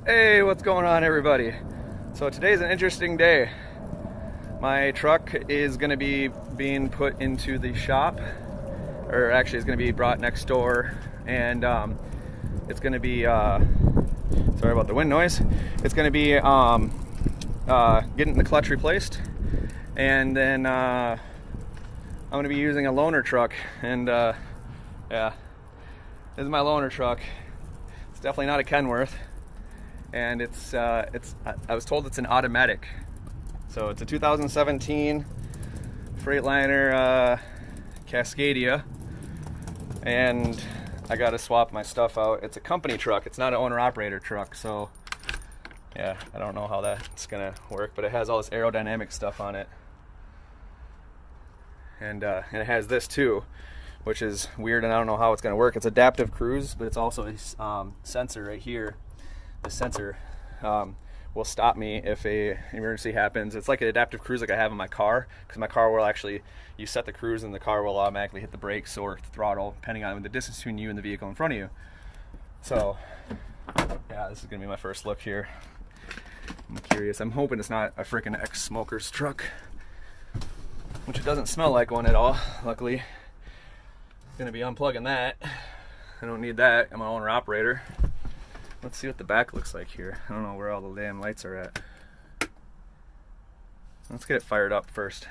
Hey, what's going on, everybody? So today's an interesting day. My truck is going to be being put into the shop, or actually it's going to be brought next door, and it's going to be sorry about the wind noise. It's going to be getting the clutch replaced, and then I'm going to be using a loaner truck. And yeah, this is my loaner truck. It's definitely not a Kenworth. And I was told it's an automatic. So it's a 2017 Freightliner Cascadia, and I gotta swap my stuff out. It's a company truck, it's not an owner-operator truck, so yeah, I don't know how that's gonna work, but it has all this aerodynamic stuff on it. And it has this too, which is weird, and I don't know how it's gonna work. It's adaptive cruise, but it's also a sensor right here. The sensor will stop me if a emergency happens. It's like an adaptive cruise like I have in my car, because my car will actually, you set the cruise and the car will automatically hit the brakes or the throttle depending on the distance between you and the vehicle in front of you. So yeah, this is gonna be my first look here. I'm curious. I'm hoping it's not a freaking ex-smoker's truck, which it doesn't smell like one at all, luckily. Gonna be unplugging that. I don't need that. I'm an owner operator. Let's see what the back looks like here. I don't know where all the damn lights are at. Let's get it fired up first.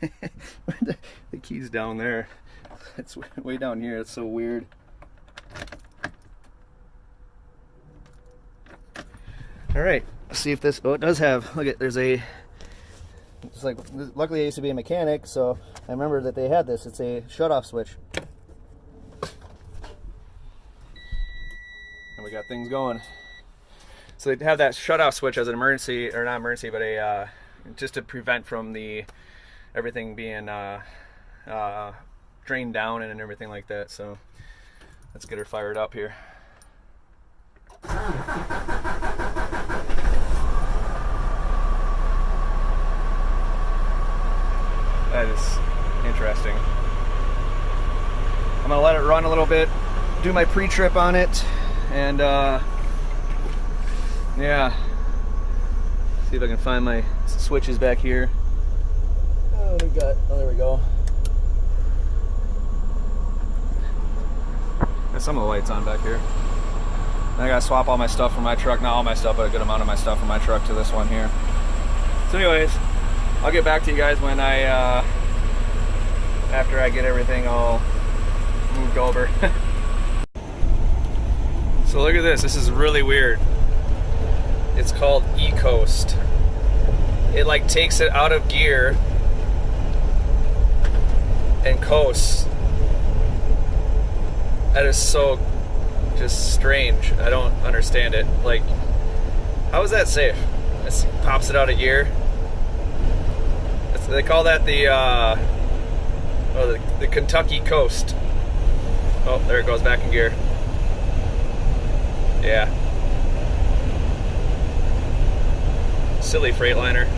The key's down there. It's way down here. It's so weird. All right, let's see if this, oh, it does have, look at, there's a, it's like, luckily I used to be a mechanic, so I remember that they had this. It's a shut-off switch. And we got things going. So they have that shut-off switch as an emergency, or not emergency, but a just to prevent from the everything being drained down and everything like that. So let's get her fired up here. That is interesting. I'm gonna let it run a little bit, do my pre-trip on it. And yeah, see if I can find my switches back here. Oh, there we go. There's some of the lights on back here. And I gotta swap all my stuff from my truck, not all my stuff, but a good amount of my stuff from my truck to this one here. So anyways, I'll get back to you guys when after I get everything all moved over. So look at this. This is really weird. It's called E-Coast. It like takes it out of gear and coasts. That is so just strange. I don't understand it. Like, how is that safe? It pops it out of gear. They call that the Kentucky Coast. Oh, there it goes back in gear. Yeah. Silly Freightliner.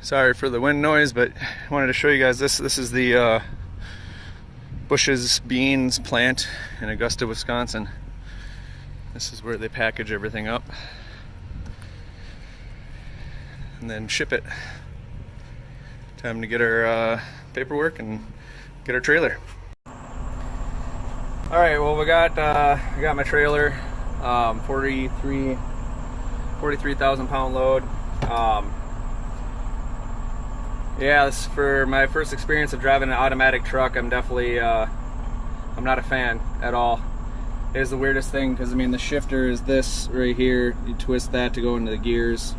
Sorry for the wind noise, but I wanted to show you guys this. This is the Bush's Beans plant in Augusta, Wisconsin. This is where they package everything up and then ship it. Time to get our paperwork and get our trailer. All right, well, I got my trailer, 43,000 pound load. Yeah, this is for my first experience of driving an automatic truck. I'm definitely, I'm not a fan at all. It is the weirdest thing, because I mean, the shifter is this right here. You twist that to go into the gears.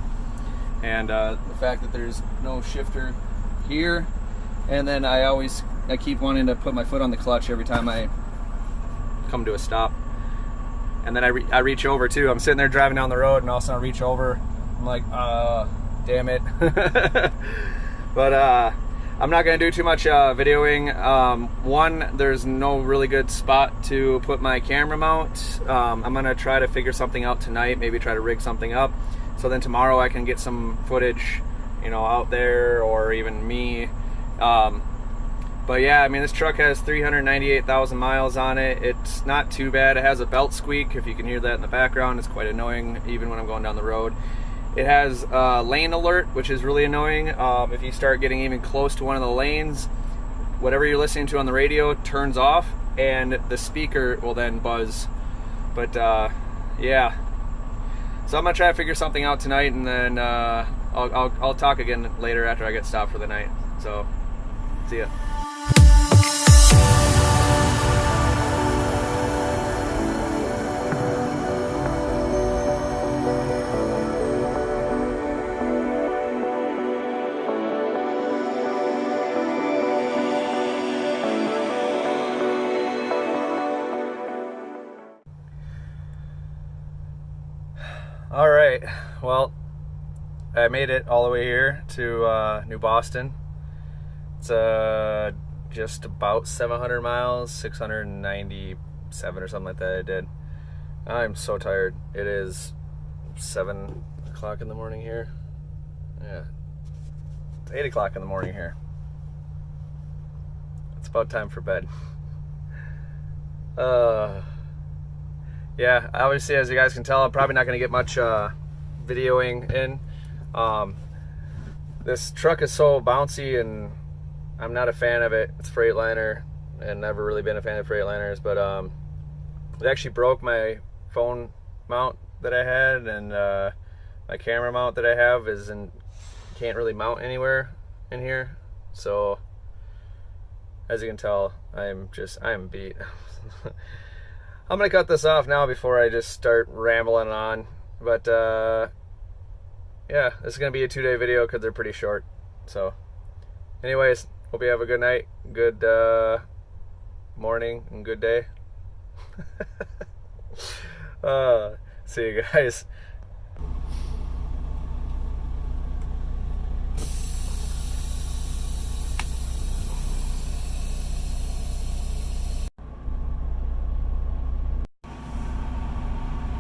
And the fact that there's no shifter here. And then I keep wanting to put my foot on the clutch every time I come to a stop, and then I reach over too. I'm sitting there driving down the road, and all of a sudden I reach over. I'm like, damn it. But I'm not gonna do too much videoing. One, there's no really good spot to put my camera mount. I'm gonna try to figure something out tonight, maybe try to rig something up, so then tomorrow I can get some footage, you know, out there, or even me But yeah, I mean, this truck has 398,000 miles on it. It's not too bad. It has a belt squeak, if you can hear that in the background. It's quite annoying, even when I'm going down the road. It has lane alert, which is really annoying. If you start getting even close to one of the lanes, whatever you're listening to on the radio turns off, and the speaker will then buzz. But yeah, so I'm gonna try to figure something out tonight, and then I'll talk again later after I get stopped for the night. So, see ya. All right, well, I made it all the way here to New Boston. It's just about 700 miles, 697 or something like that I did. I'm so tired. It is 7 o'clock in the morning here. Yeah, it's 8 o'clock in the morning here. It's about time for bed. Yeah, obviously, as you guys can tell, I'm probably not going to get much videoing in. This truck is so bouncy, and I'm not a fan of it. It's Freightliner, and never really been a fan of Freightliners, but it actually broke my phone mount that I had, and my camera mount that I have can't really mount anywhere in here. So, as you can tell, I am beat. I'm gonna cut this off now before I just start rambling on. But yeah, this is gonna be a 2-day video because they're pretty short. So, anyways, hope you have a good night, good morning, and good day. See you guys.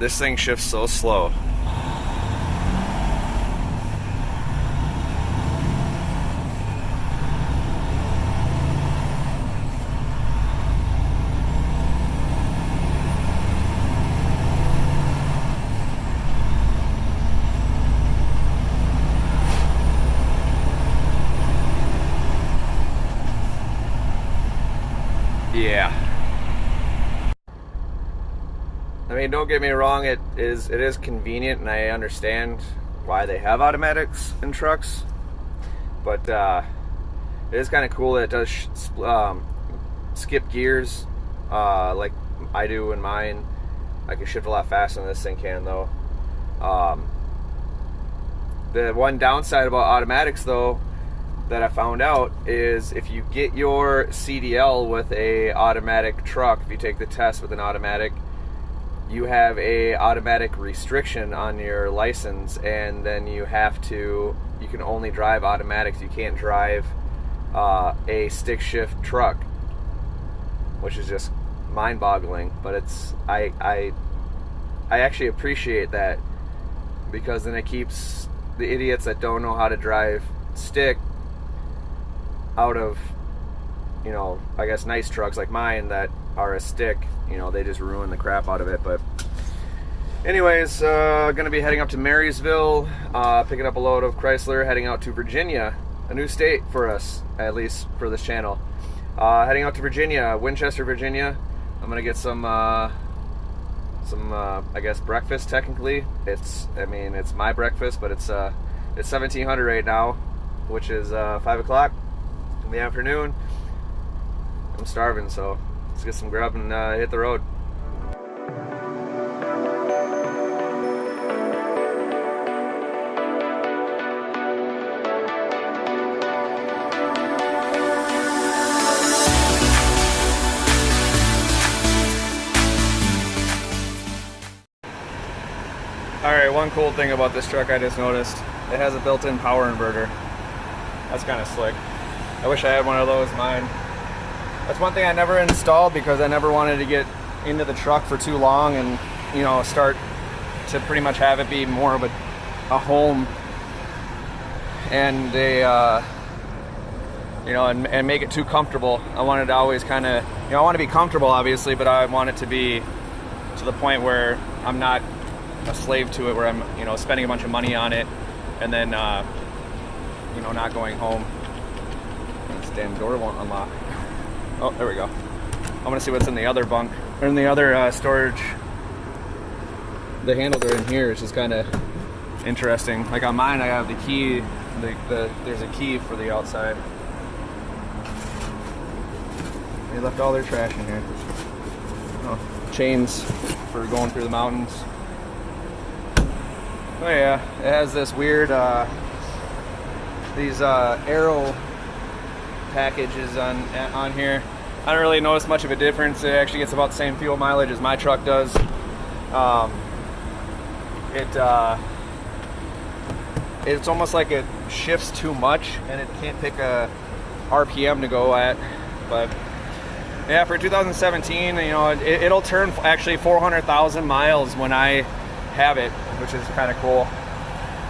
This thing shifts so slow. Yeah. I mean, don't get me wrong, it is convenient, and I understand why they have automatics in trucks, but it is kind of cool that it does skip gears like I do in mine. I can shift a lot faster than this thing can, though. The one downside about automatics, though, that I found out is if you get your CDL with a automatic truck, if you take the test with an automatic, you have a automatic restriction on your license, and then you can only drive automatics. You can't drive a stick shift truck, which is just mind-boggling. But I actually appreciate that, because then it keeps the idiots that don't know how to drive stick out of, I guess, nice trucks like mine that are a stick. They just ruin the crap out of it. But anyways, gonna be heading up to Marysville, picking up a load of Chrysler, heading out to Virginia, a new state for us, at least for this channel. Heading out to Virginia, Winchester, Virginia. I'm gonna get some I guess, breakfast. Technically, it's my breakfast, but it's 1700 right now, which is 5 o'clock in the afternoon. I'm starving, so let's get some grub and hit the road. Alright, one cool thing about this truck I just noticed, it has a built-in power inverter. That's kind of slick. I wish I had one of those in mine. That's one thing I never installed because I never wanted to get into the truck for too long and, start to pretty much have it be more of a home and you know, and make it too comfortable. I wanted to always kind of, you know, I want to be comfortable obviously, but I want it to be to the point where I'm not a slave to it, where I'm, you know, spending a bunch of money on it and then you know, not going home. This damn door won't unlock. Oh, there we go. I'm gonna see what's in the other bunk, or in the other storage. The handles are in here, which is kind of interesting. Like on mine, I have the key. There's a key for the outside. They left all their trash in here. Oh, chains for going through the mountains. Oh yeah, it has this weird these arrow packages on here. I don't really notice much of a difference. It actually gets about the same fuel mileage as my truck does. It's almost like it shifts too much and it can't pick a RPM to go at. But yeah, for 2017, you know, it'll turn actually 400,000 miles when I have it, which is kind of cool.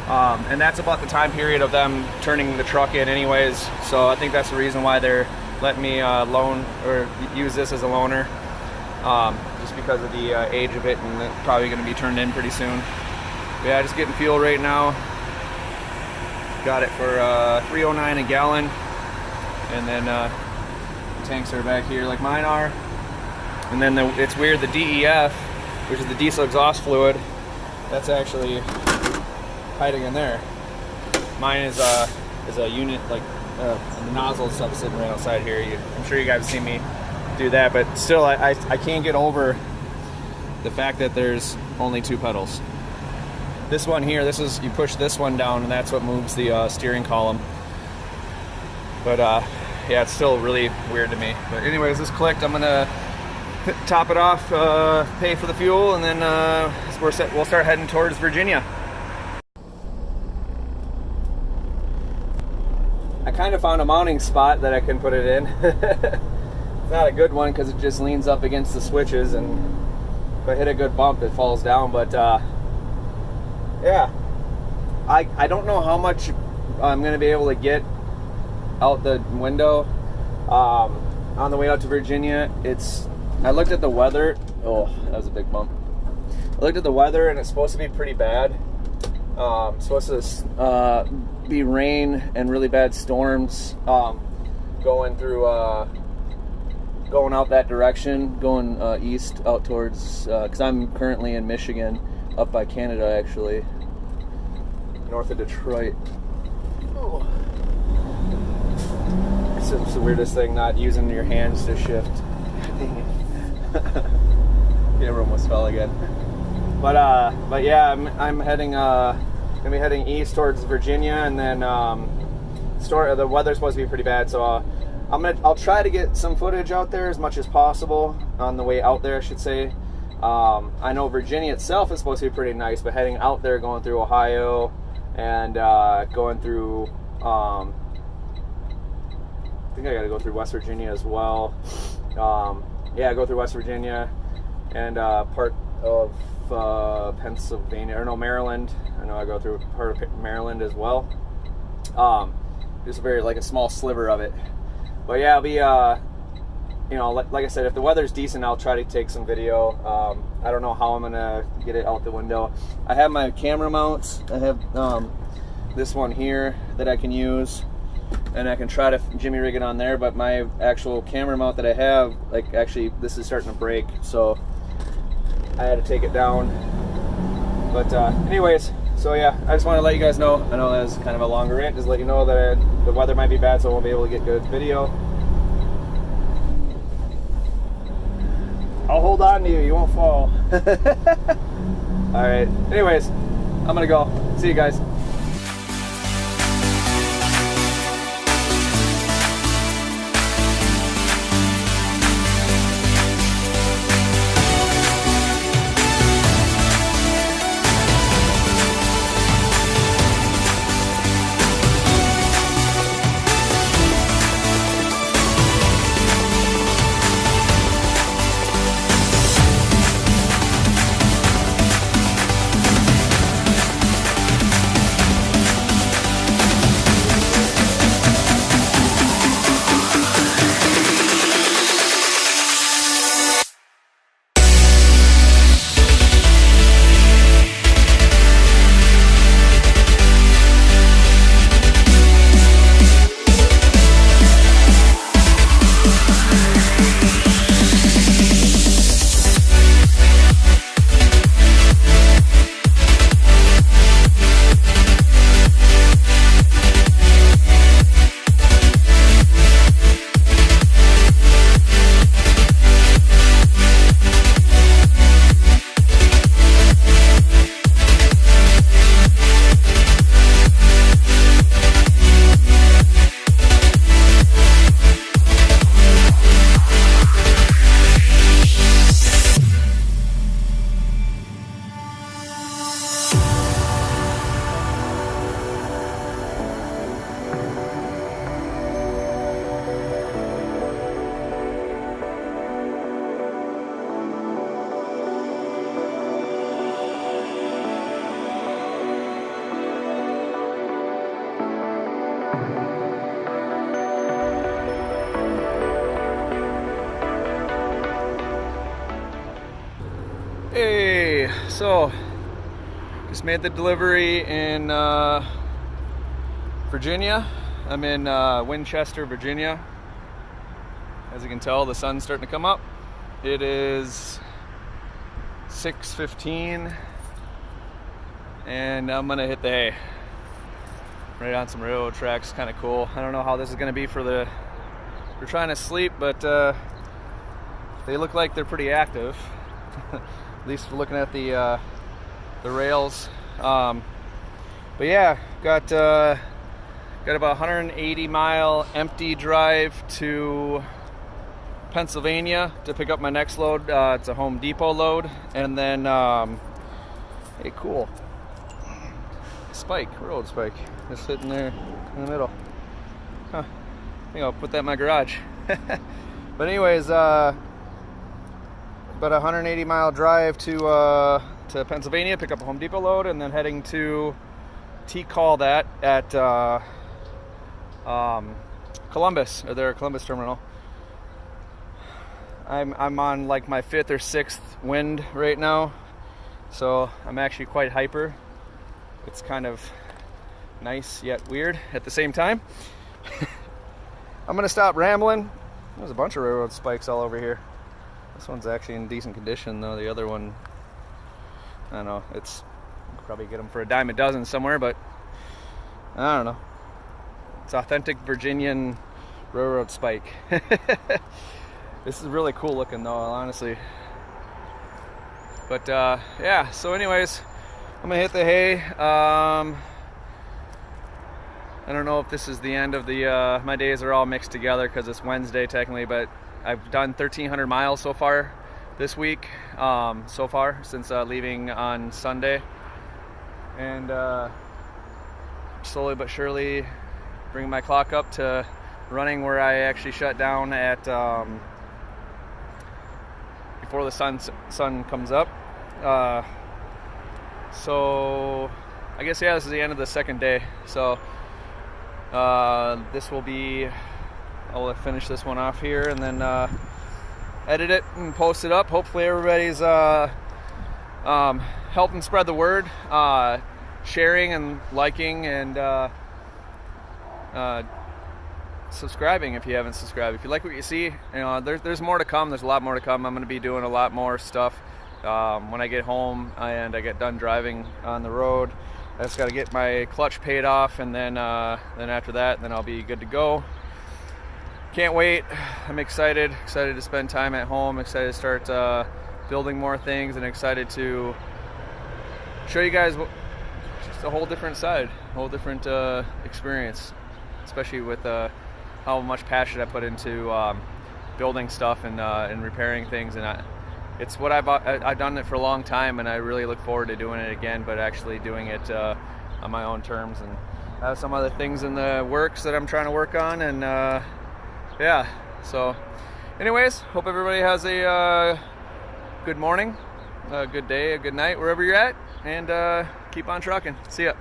And that's about the time period of them turning the truck in anyways. So I think that's the reason why they're letting me loan or use this as a loaner, just because of the age of it, and it's probably going to be turned in pretty soon. But yeah, just getting fuel right now. Got it for $3.09 a gallon, and then tanks are back here like mine are. And then it's weird, the DEF, which is the diesel exhaust fluid, that's actually hiding in there. Mine is a unit, like the nozzle stuff sitting right outside here. I'm sure you guys have seen me do that, but still I can't get over the fact that there's only two pedals. This one here, you push this one down and that's what moves the steering column. But yeah, it's still really weird to me. But anyways, this clicked. I'm gonna top it off, pay for the fuel, and then we'll start heading towards Virginia. I kind of found a mounting spot that I can put it in. It's not a good one because it just leans up against the switches, and if I hit a good bump, it falls down. But yeah, I don't know how much I'm going to be able to get out the window on the way out to Virginia. I looked at the weather. Oh, that was a big bump. I looked at the weather and it's supposed to be pretty bad. It's supposed to be rain and really bad storms going out that direction, going east out towards, because I'm currently in Michigan, up by Canada actually, north of Detroit. Oh. It's the weirdest thing, not using your hands to shift. Dang it. Camera almost fell again. But yeah, I'm heading gonna be heading east towards Virginia, and then the weather's supposed to be pretty bad, so I'll try to get some footage out there as much as possible on the way out there, I should say. I know Virginia itself is supposed to be pretty nice, but heading out there, going through Ohio and going through I think I gotta go through West Virginia as well. Yeah, go through West Virginia and part of Pennsylvania, or no, Maryland. I know I go through part of Maryland as well. Just like a small sliver of it. But yeah, I'll be, you know, like I said, if the weather's decent, I'll try to take some video. I don't know how I'm gonna get it out the window. I have my camera mounts. I have this one here that I can use, and I can try to jimmy rig it on there, but my actual camera mount that I have, like, actually this is starting to break, so I had to take it down. But anyways, so yeah, I just want to let you guys know. I know that was kind of a longer rant, just let you know that the weather might be bad, so I won't be able to get good video. I'll hold on to you, you won't fall. Alright, anyways, I'm gonna go. See you guys. Hey, so just made the delivery in Virginia. I'm in Winchester, Virginia. As you can tell, the sun's starting to come up. It is 6:15 and I'm gonna hit the hay right on some railroad tracks. Kind of cool. I don't know how this is gonna be for trying to sleep, but they look like they're pretty active. At least looking at the rails. But yeah, got about 180 mile empty drive to Pennsylvania to pick up my next load. It's a Home Depot load, and then hey, cool spike, road spike, just sitting there in the middle. Huh. I think I'll put that in my garage. But anyways, about a 180 mile drive to Pennsylvania, pick up a Home Depot load, and then heading to T-Call that at Columbus, or their Columbus terminal. I'm on like my 5th or 6th wind right now, so I'm actually quite hyper. It's kind of nice yet weird at the same time. I'm gonna stop rambling. There's a bunch of railroad spikes all over here. This one's actually in decent condition, though. The other one, I don't know. You could probably get them for a dime a dozen somewhere, but I don't know. It's authentic Virginian railroad spike. This is really cool looking, though, honestly. But yeah. So, anyways, I'm gonna hit the hay. I don't know if this is the end of the. My days are all mixed together because it's Wednesday technically, but I've done 1,300 miles so far this week, so far since leaving on Sunday, and slowly but surely bring my clock up to running where I actually shut down at before the sun comes up. So I guess, yeah, this is the end of the second day. So this will be. I'll finish this one off here and then edit it and post it up. Hopefully everybody's helping spread the word, sharing and liking and subscribing if you haven't subscribed. If you like what you see, there's more to come. There's a lot more to come. I'm going to be doing a lot more stuff when I get home and I get done driving on the road. I just got to get my clutch paid off, and then after that, then I'll be good to go. Can't wait. I'm excited to spend time at home, excited to start building more things, and excited to show you guys just a whole different side, a whole different experience, especially with how much passion I put into building stuff and repairing things. And it's what I've done it for a long time, and I really look forward to doing it again, but actually doing it on my own terms. And I have some other things in the works that I'm trying to work on, and yeah, so anyways, hope everybody has a good morning, a good day, a good night, wherever you're at, and keep on trucking. See ya.